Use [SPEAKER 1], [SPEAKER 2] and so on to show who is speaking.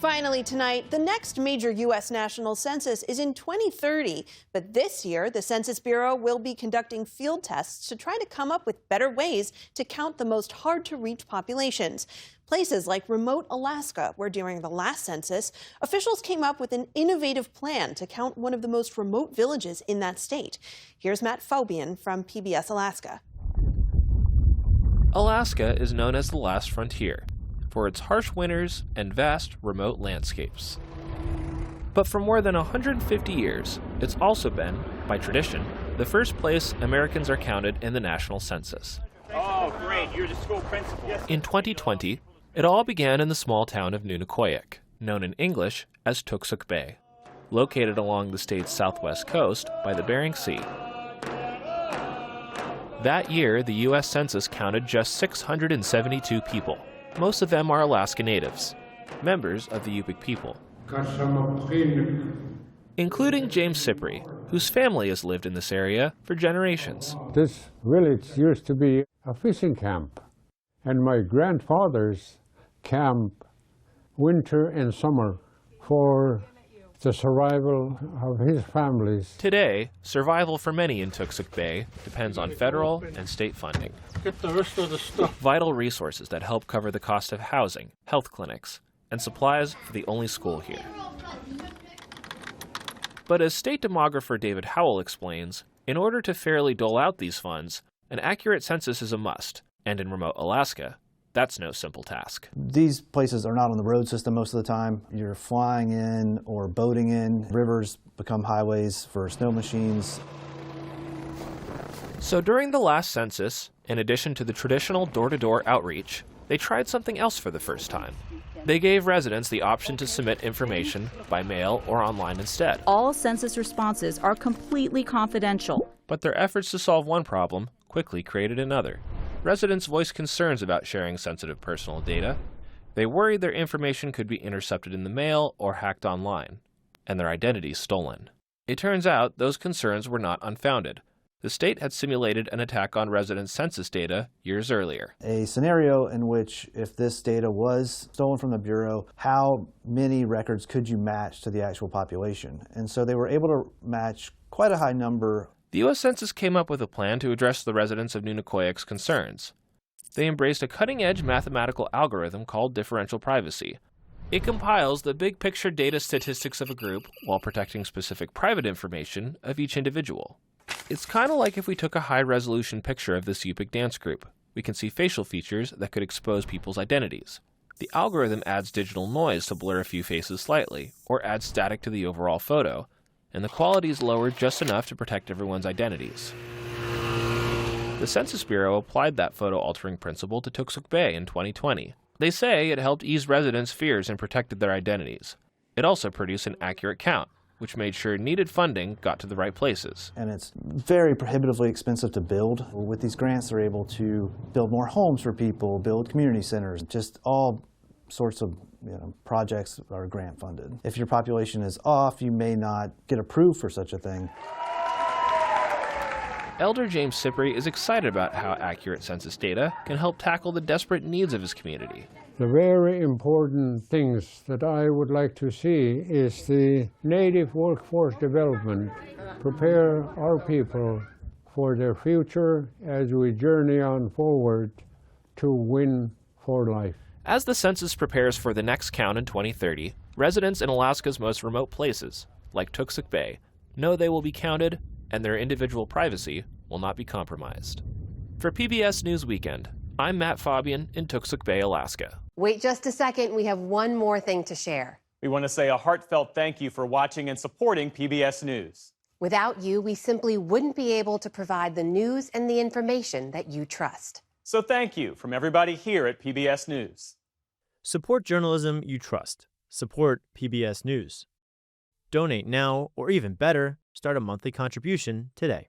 [SPEAKER 1] Finally tonight, the next major U.S. national census is in 2030. But this year, the Census Bureau will be conducting field tests to try to come up with better ways to count the most hard-to-reach populations. Places like remote Alaska, where during the last census, officials came up with an innovative plan to count one of the most remote villages in that state. Here's Matt Fabian from PBS Alaska.
[SPEAKER 2] Alaska is known as the last frontier for its harsh winters and vast remote landscapes. But for more than 150 years, it's also been, by tradition, the first place Americans are counted in the national census.
[SPEAKER 3] Oh, great, you're the school principal.
[SPEAKER 2] In 2020, it all began in the small town of Nunikoyak, known in English as Toksook Bay, located along the state's southwest coast by the Bering Sea. That year, the U.S. Census counted just 672 people. Most of them are Alaska Natives, members of the Yupik people, including James Cypri, whose family has lived in this area for generations.
[SPEAKER 4] This village used to be a fishing camp, and my grandfather's camp winter and summer for the survival of his families.
[SPEAKER 2] Today, survival for many in Toksook Bay depends on federal and state funding.
[SPEAKER 4] Get the rest of the stuff.
[SPEAKER 2] Vital resources that help cover the cost of housing, health clinics, and supplies for the only school here. But as state demographer David Howell explains, in order to fairly dole out these funds, an accurate census is a must, and in remote Alaska, that's no simple task.
[SPEAKER 5] These places are not on the road system most of the time. You're flying in or boating in. Rivers become highways for snow machines.
[SPEAKER 2] So during the last census, in addition to the traditional door-to-door outreach, they tried something else for the first time. They gave residents the option to submit information by mail or online instead.
[SPEAKER 6] All census responses are completely confidential.
[SPEAKER 2] But their efforts to solve one problem quickly created another. Residents voiced concerns about sharing sensitive personal data. They worried their information could be intercepted in the mail or hacked online, and their identities stolen. It turns out those concerns were not unfounded. The state had simulated an attack on residents' census data years earlier.
[SPEAKER 5] A scenario in which if this data was stolen from the Bureau, how many records could you match to the actual population? And so they were able to match quite a high number.
[SPEAKER 2] The U.S. Census came up with a plan to address the residents of Nunikoyak's concerns. They embraced a cutting-edge mathematical algorithm called differential privacy. It compiles the big-picture data statistics of a group while protecting specific private information of each individual. It's kind of like if we took a high-resolution picture of this Yupik dance group. We can see facial features that could expose people's identities. The algorithm adds digital noise to blur a few faces slightly, or adds static to the overall photo, and the quality is lowered just enough to protect everyone's identities. The Census Bureau applied that photo-altering principle to Toksook Bay in 2020. They say it helped ease residents' fears and protected their identities. It also produced an accurate count, which made sure needed funding got to the right places.
[SPEAKER 5] And it's very prohibitively expensive to build. With these grants, they're able to build more homes for people, build community centers, just all sorts of projects are grant funded. If your population is off, you may not get approved for such a thing.
[SPEAKER 2] Elder James Cypri is excited about how accurate census data can help tackle the desperate needs of his community.
[SPEAKER 4] The very important things that I would like to see is the native workforce development, prepare our people for their future as we journey on forward to win for life.
[SPEAKER 2] As the census prepares for the next count in 2030, residents in Alaska's most remote places, like Toksook Bay, know they will be counted and their individual privacy will not be compromised. For PBS News Weekend, I'm Matt Fabian in Toksook Bay, Alaska.
[SPEAKER 7] Wait just a second, we have one more thing to share.
[SPEAKER 3] We want to say a heartfelt thank you for watching and supporting PBS News.
[SPEAKER 7] Without you, we simply wouldn't be able to provide the news and the information that you trust.
[SPEAKER 3] So thank you from everybody here at PBS News.
[SPEAKER 8] Support journalism you trust. Support PBS News. Donate now, or even better, start a monthly contribution today.